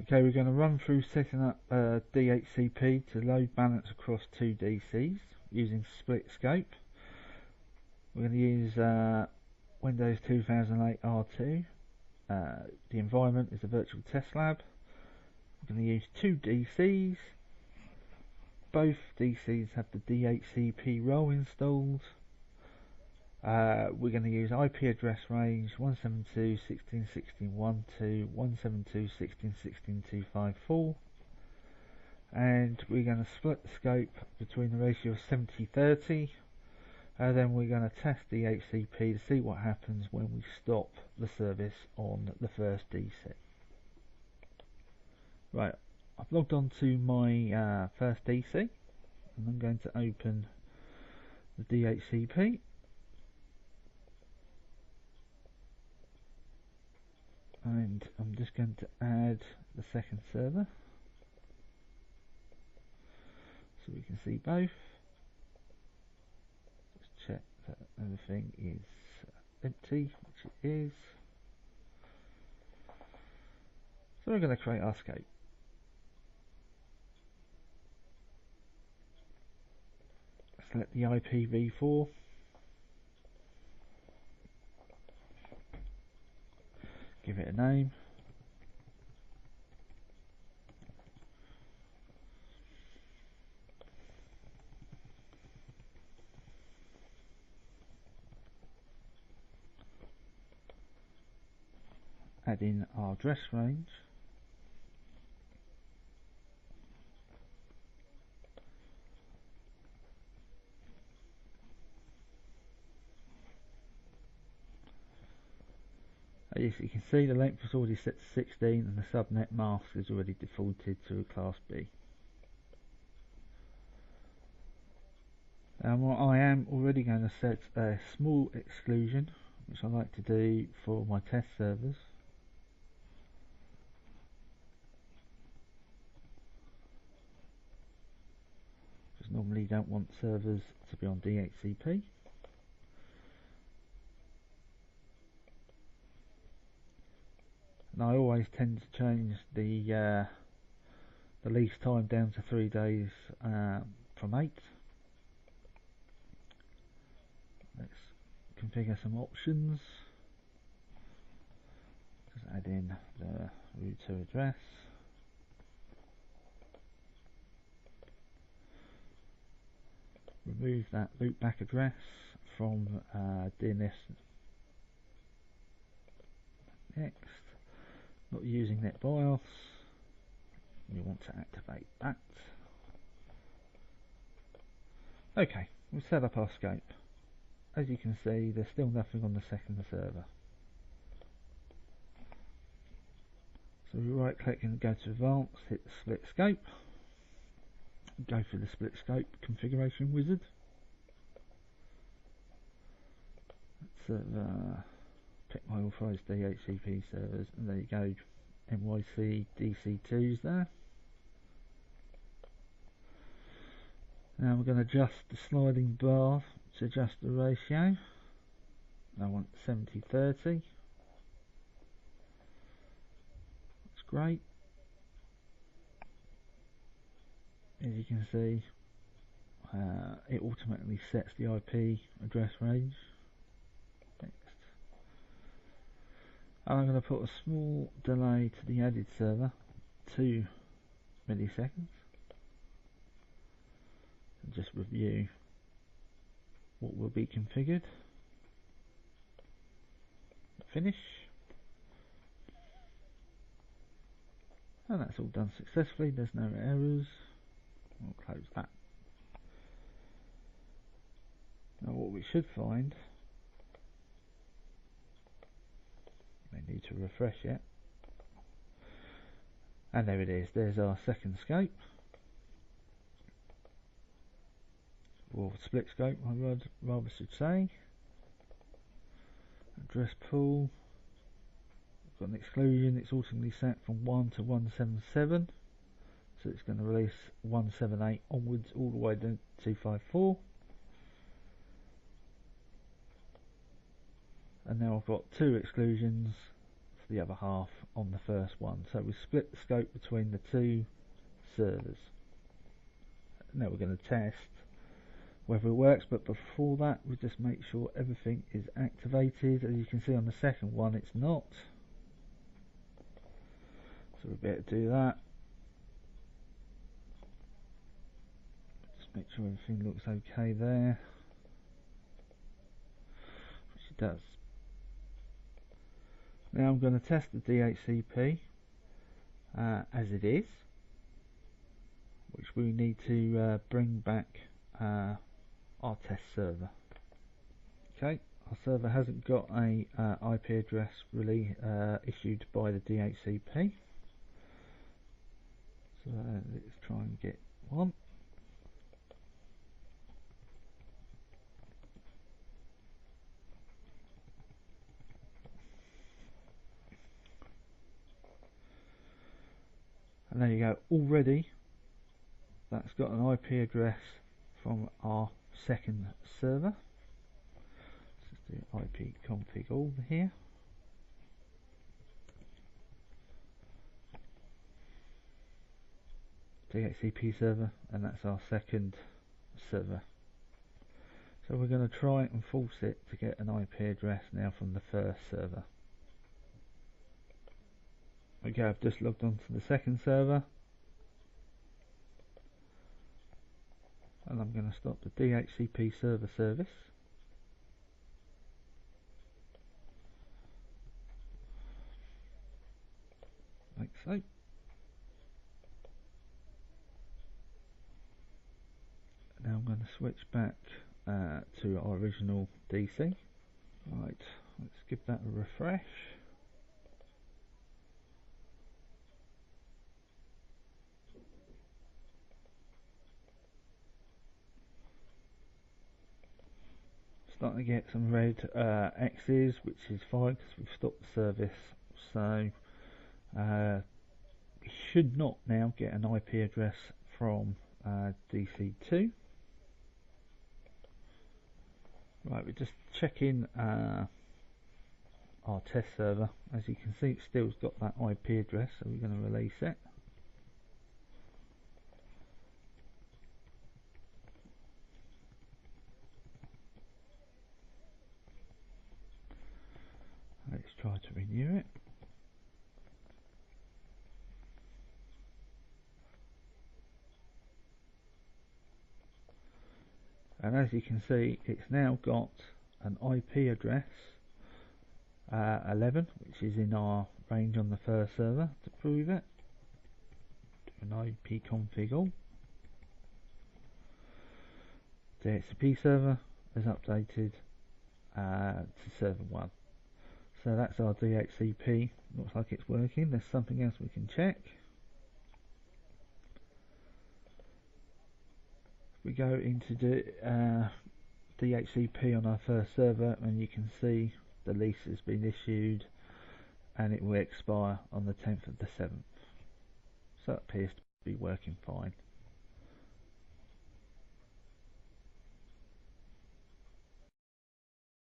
Okay, we're going to run through setting up DHCP to load balance across two DCs using split scope. We're going to use Windows 2008 R2. The environment is a virtual test lab. We're going to use two DCs. Both DCs have the DHCP role installed. We're going to use IP address range 172.16.16.1 to 172.16.16.254, and we're going to split the scope between the ratio of 70-30. Then we're going to test the DHCP to see what happens when we stop the service on the first DC. Right, I've logged on to my first DC, and I'm going to open the DHCP. And I'm just going to add the second server so we can see both. Just check that everything is empty, which it is. So we're going to create our scope. Select the IPv4. Give it a name. Add in our address range. As you can see, the length is already set to 16 and the subnet mask is already defaulted to a class B. What I am already going to set a small exclusion, which I like to do for my test servers. Because normally you don't want servers to be on DHCP. And I always tend to change the lease time down to 3 days from 8. Let's configure some options. Just add in the router address. Remove that loopback address from DNS. Next, not using NetBIOS. We want to activate that. Okay, we've set up our scope. As you can see, there's still nothing on the second server. So we right click and go to Advanced, hit the split scope, go through the split scope configuration wizard. Let's pick my authorized DHCP servers, and there you go, NYC DC2's there. Now we're going to adjust the sliding bar to adjust the ratio. I want 70-30. That's great. As you can see, it automatically sets the IP address range. Next. And I'm going to put a small delay to the added server, 2 milliseconds. And just review what will be configured. Finish. And that's all done successfully, there's no errors. We'll close that. Now what we should find, may need to refresh it, and there it is, there's our second scope, or split scope I rather should say. Address pool, got an exclusion, it's automatically set from 1 to 177, so it's going to release 178 onwards all the way to 254. And now I've got 2 exclusions the other half on the first one. So we split the scope between the two servers. Now we're going to test whether it works, but before that we just make sure everything is activated. As you can see on the second one it's not, so we better do that. Just make sure everything looks okay there, which it does. Now I'm going to test the DHCP as it is, which we need to bring back our test server. Okay, our server hasn't got a IP address really issued by the DHCP, so let's try and get one. And there you go, already that's got an IP address from our second server. Let's do IP config all here. DHCP server, and that's our second server. So we're going to try and force it to get an IP address now from the first server. Okay, I've just logged on to the second server, and I'm going to stop the DHCP server service. Like so. Now I'm going to switch back to our original DC. Right, let's give that a refresh. Starting to get some red X's, which is fine because we've stopped the service. So we should not now get an IP address from DC2. Right, we're just checking our test server. As you can see, it's still got that IP address, so we're going to release it. Let's try to renew it. And as you can see, it's now got an IP address 11, which is in our range on the first server. To prove it, do an IP config all. DHCP server is updated to server 1. So that's our DHCP. Looks like it's working. There's something else we can check. We go into the DHCP on our first server, and you can see the lease has been issued and it will expire on the 10th of the 7th. So it appears to be working fine.